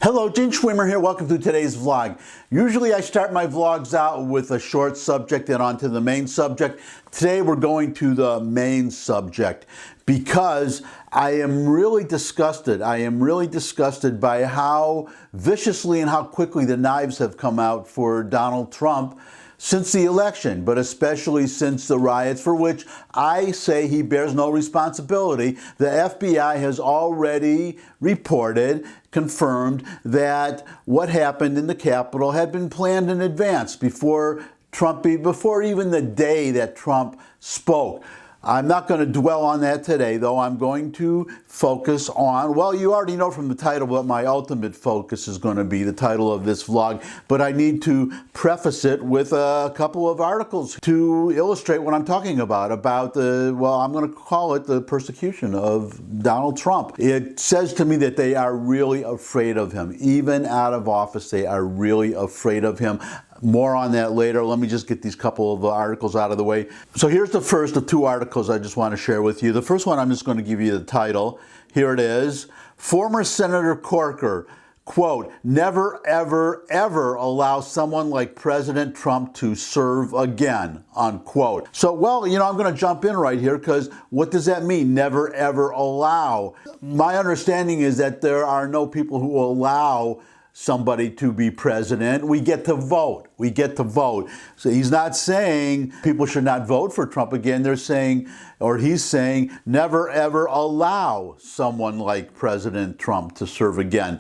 Hello, Gene Schwimmer here. Welcome to today's vlog. Usually I start my vlogs out with a short subject and on to the main subject. Today we're going to the main subject because I am really disgusted. I am really disgusted by how viciously and how quickly the knives have come out for Donald Trump since the election, but especially since the riots, for which I say he bears no responsibility. The FBI has already reported, confirmed, that what happened in the Capitol had been planned in advance before even the day that Trump spoke. I'm not going to dwell on that today, though. I'm going to focus on, well, you already know from the title what my ultimate focus is going to be, the title of this vlog, but I need to preface it with a couple of articles to illustrate what I'm talking about the, well, I'm going to call it the persecution of Donald Trump. It says to me that they are really afraid of him. Even out of office, they are really afraid of him. More on that later. Let me just get these couple of articles out of the way. So here's the first of two articles I just want to share with you. The first one, I'm just going to give you the title. Here it is. Former Senator Corker, quote, never, ever, ever allow someone like President Trump to serve again, unquote. So, well, you know, I'm going to jump in right here because what does that mean? Never, ever allow. My understanding is that there are no people who will allow somebody to be president. We get to vote. We get to vote. So he's not saying people should not vote for Trump again. They're saying, or he's saying, never ever allow someone like President Trump to serve again.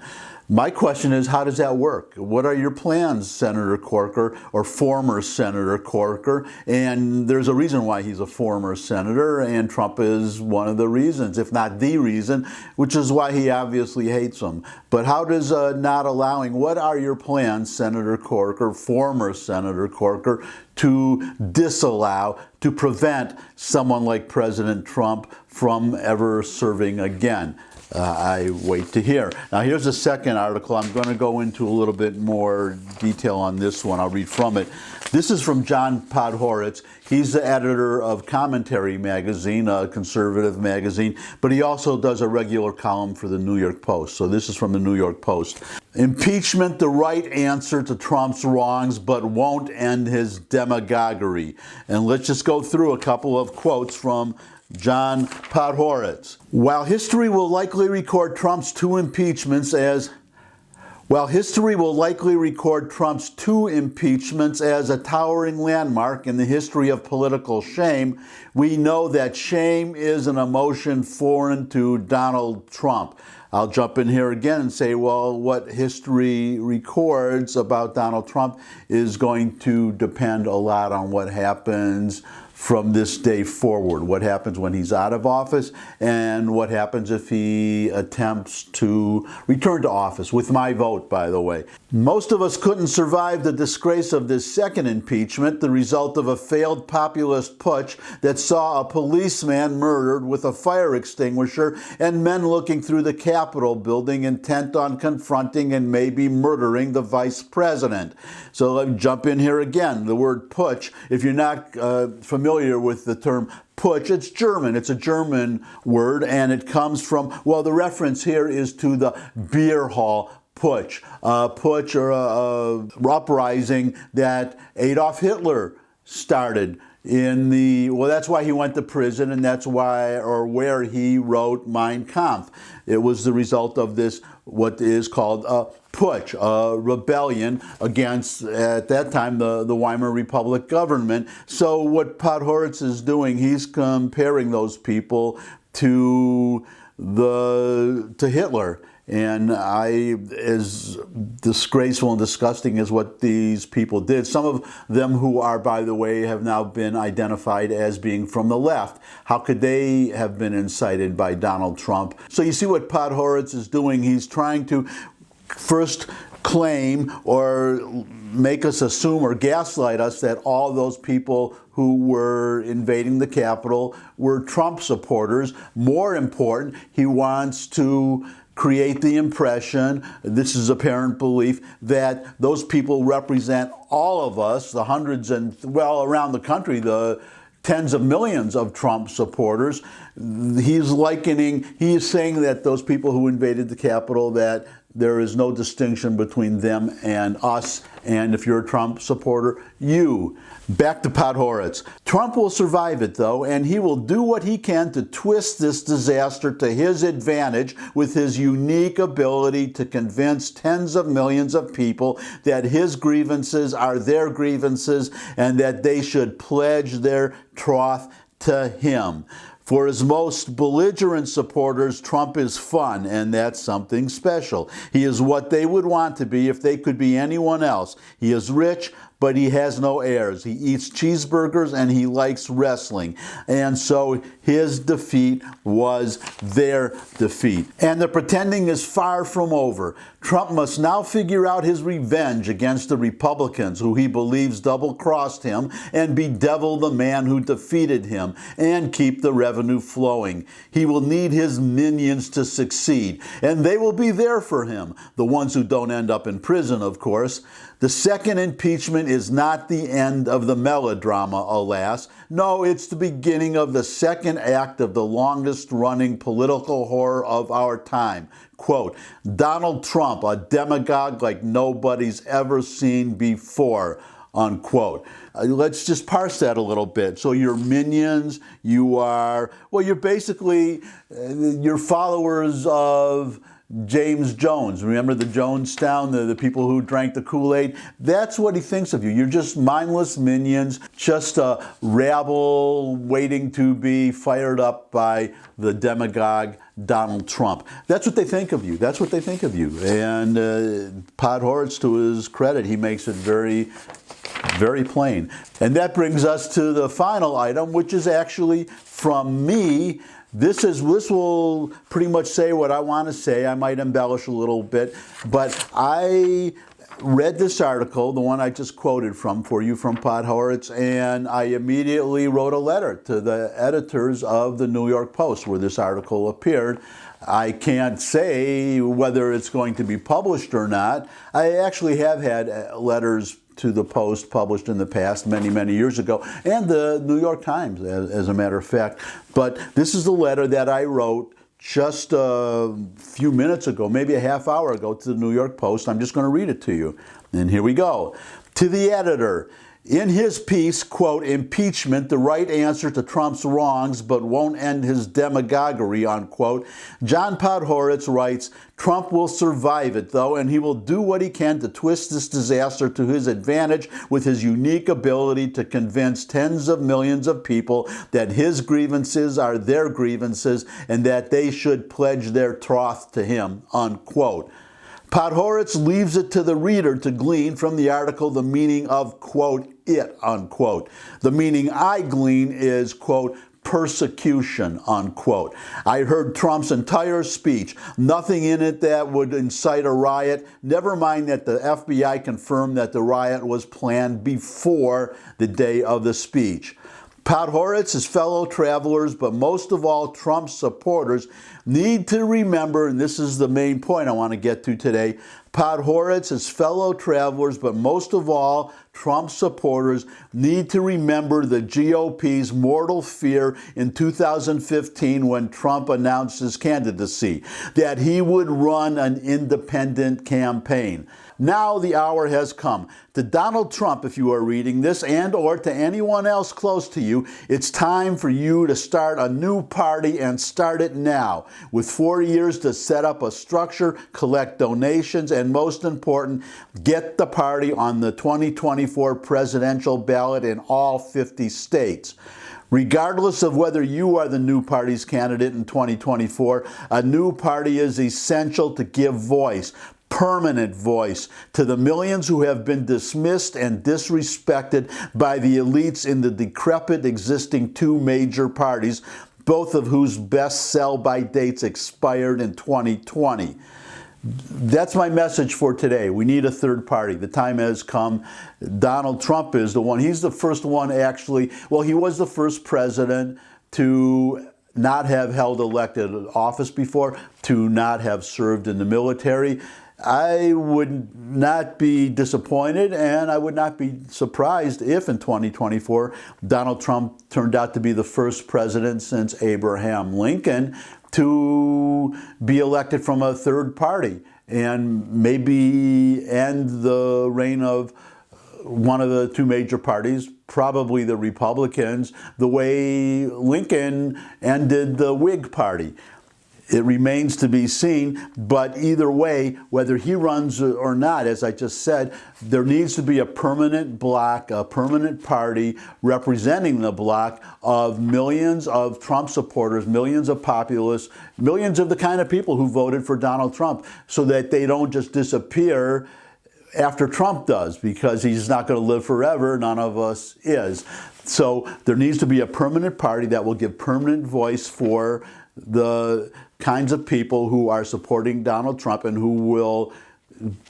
My question is, how does that work? What are your plans, Senator Corker, or former Senator Corker? And there's a reason why he's a former senator, and Trump is one of the reasons, if not the reason, which is why he obviously hates him. But how does not allowing, what are your plans, Senator Corker, former Senator Corker, to disallow, to prevent someone like President Trump from ever serving again? I wait to hear. Now here's the second article. I'm going to go into a little bit more detail on this one. I'll read from it. This is from John Podhoretz. He's the editor of Commentary magazine, a conservative magazine, but he also does a regular column for the New York Post. So this is from the New York Post. Impeachment, the right answer to Trump's wrongs, but won't end his demagoguery. And let's just go through a couple of quotes from John Podhoretz. While history will likely record Trump's two impeachments as a towering landmark in the history of political shame, we know that shame is an emotion foreign to Donald Trump. I'll jump in here again and say, well, what history records about Donald Trump is going to depend a lot on what happens from this day forward. What happens when he's out of office and what happens if he attempts to return to office, with my vote, by the way. Most of us couldn't survive the disgrace of this second impeachment, the result of a failed populist putsch that saw a policeman murdered with a fire extinguisher and men looking through the Capitol building intent on confronting and maybe murdering the vice president. So let me jump in here again. The word putsch, if you're not familiar with the term putsch, it's German. It's a German word, and it comes from, well, the reference here is to the beer hall putsch. Putsch, or a uprising that Adolf Hitler started in the, well, that's why he went to prison, and that's why, or where he wrote Mein Kampf. It was the result of this, what is called a putsch, a rebellion against, at that time, the Weimar Republic government. So what Podhoretz is doing, he's comparing those people to Hitler. And as disgraceful and disgusting as what these people did, some of them who are, by the way, have now been identified as being from the left. How could they have been incited by Donald Trump? So you see what Podhoretz is doing. He's trying to first claim or make us assume or gaslight us that all those people who were invading the Capitol were Trump supporters. More important, he wants to create the impression, this is apparent belief, that those people represent all of us, the hundreds and, well, around the country, the tens of millions of Trump supporters. He is saying that those people who invaded the Capitol, that there is no distinction between them and us. And if you're a Trump supporter, you. Back to Podhoretz. Trump will survive it, though, and he will do what he can to twist this disaster to his advantage with his unique ability to convince tens of millions of people that his grievances are their grievances and that they should pledge their troth to him. For his most belligerent supporters, Trump is fun, and that's something special. He is what they would want to be if they could be anyone else. He is rich, but he has no heirs. He eats cheeseburgers and he likes wrestling. And so his defeat was their defeat. And the pretending is far from over. Trump must now figure out his revenge against the Republicans, who he believes double-crossed him, and bedevil the man who defeated him, and keep the revenue flowing. He will need his minions to succeed, and they will be there for him, the ones who don't end up in prison, of course. The second impeachment is not the end of the melodrama, alas. No, it's the beginning of the second act of the longest-running political horror of our time. Quote, Donald Trump, a demagogue like nobody's ever seen before, unquote. Let's just parse that a little bit. So your minions, you're basically, you're followers of James Jones. Remember the Jonestown, the people who drank the Kool-Aid? That's what he thinks of you. You're just mindless minions, just a rabble waiting to be fired up by the demagogue Donald Trump. That's what they think of you. That's what they think of you. And Podhoretz, to his credit, he makes it very, very plain. And that brings us to the final item, which is actually from me. This will pretty much say what I want to say. I might embellish a little bit, but I read this article, the one I just quoted from for you from Podhoretz, and I immediately wrote a letter to the editors of the New York Post where this article appeared. I can't say whether it's going to be published or not. I actually have had letters to the Post published in the past, many, many years ago, and the New York Times, as a matter of fact. But this is the letter that I wrote just a few minutes ago, maybe a half hour ago, to the New York Post. I'm just going to read it to you. And here we go. To the editor. In his piece, quote, Impeachment, the right answer to Trump's wrongs but won't end his demagoguery, unquote, John Podhoretz writes, Trump will survive it, though, and he will do what he can to twist this disaster to his advantage with his unique ability to convince tens of millions of people that his grievances are their grievances and that they should pledge their troth to him, unquote. Podhoretz leaves it to the reader to glean from the article the meaning of, quote, it, unquote. The meaning I glean is, quote, persecution, unquote. I heard Trump's entire speech, nothing in it that would incite a riot, never mind that the FBI confirmed that the riot was planned before the day of the speech. Podhoretz, his fellow travelers, but most of all Trump's supporters, need to remember, and this is the main point I want to get to today, Podhoretz, his fellow travelers, but most of all Trump's supporters, need to remember the GOP's mortal fear in 2015 when Trump announced his candidacy, that he would run an independent campaign. Now the hour has come. To Donald Trump, if you are reading this, and or to anyone else close to you, it's time for you to start a new party and start it now. With 4 years to set up a structure, collect donations, and most important, get the party on the 2024 presidential ballot in all 50 states. Regardless of whether you are the new party's candidate in 2024, a new party is essential to give voice, permanent voice, to the millions who have been dismissed and disrespected by the elites in the decrepit existing two major parties, both of whose best sell-by dates expired in 2020. That's my message for today. We need a third party. The time has come. Donald Trump is the one. He's the first one actually. Well, he was the first president to not have held elected office before, to not have served in the military. I would not be disappointed, and I would not be surprised if in 2024 Donald Trump turned out to be the first president since Abraham Lincoln to be elected from a third party and maybe end the reign of one of the two major parties, probably the Republicans, the way Lincoln ended the Whig Party. It remains to be seen, but either way, whether he runs or not, as I just said, there needs to be a permanent bloc, a permanent party representing the bloc of millions of Trump supporters, millions of populists, millions of the kind of people who voted for Donald Trump, so that they don't just disappear after Trump does, because he's not going to live forever. None of us is. So there needs to be a permanent party that will give permanent voice for the kinds of people who are supporting Donald Trump and who will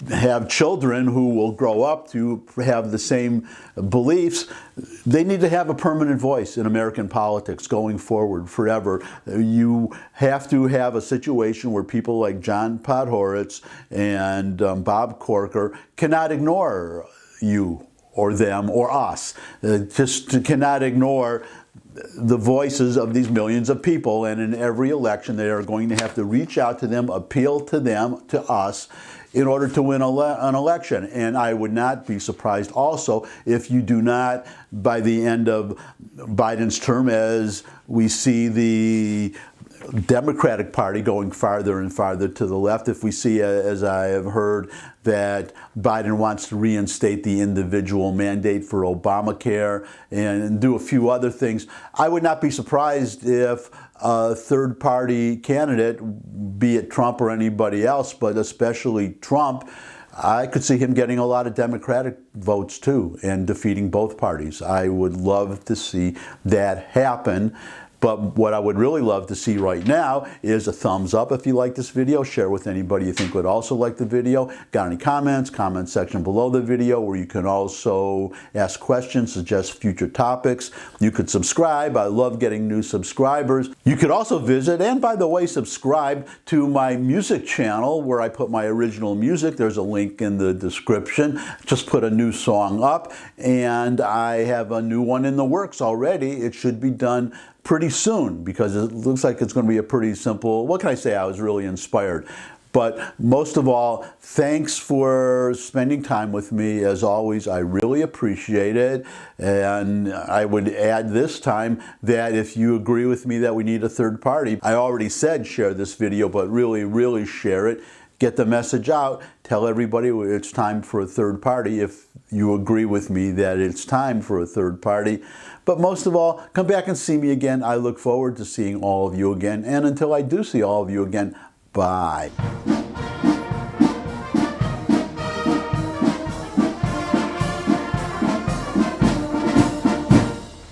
have children who will grow up to have the same beliefs. They need to have a permanent voice in American politics going forward forever. You have to have a situation where people like John Podhoretz and Bob Corker cannot ignore you or them or us. Just cannot ignore the voices of these millions of people, and in every election they are going to have to reach out to them, appeal to them, to us, in order to win an election. And I would not be surprised also if you do not, by the end of Biden's term, as we see the Democratic Party going farther and farther to the left, if we see, as I have heard, that Biden wants to reinstate the individual mandate for Obamacare and do a few other things, I would not be surprised if a third-party candidate, be it Trump or anybody else, but especially Trump, I could see him getting a lot of Democratic votes too and defeating both parties. I would love to see that happen. But what I would really love to see right now is a thumbs up if you like this video. Share with anybody you think would also like the video. Got any comments? Comment section below the video, where you can also ask questions, suggest future topics. You could subscribe. I love getting new subscribers. You could also visit, and by the way, subscribe to my music channel where I put my original music. There's a link in the description. Just put a new song up, and I have a new one in the works already. It should be done pretty soon, because it looks like it's going to be a pretty simple, what can I say, I was really inspired. But most of all, thanks for spending time with me. As always, I really appreciate it. And I would add this time that if you agree with me that we need a third party, I already said share this video, but really, really share it. Get the message out. Tell everybody it's time for a third party if you agree with me that it's time for a third party. But most of all, come back and see me again. I look forward to seeing all of you again. And until I do see all of you again, bye.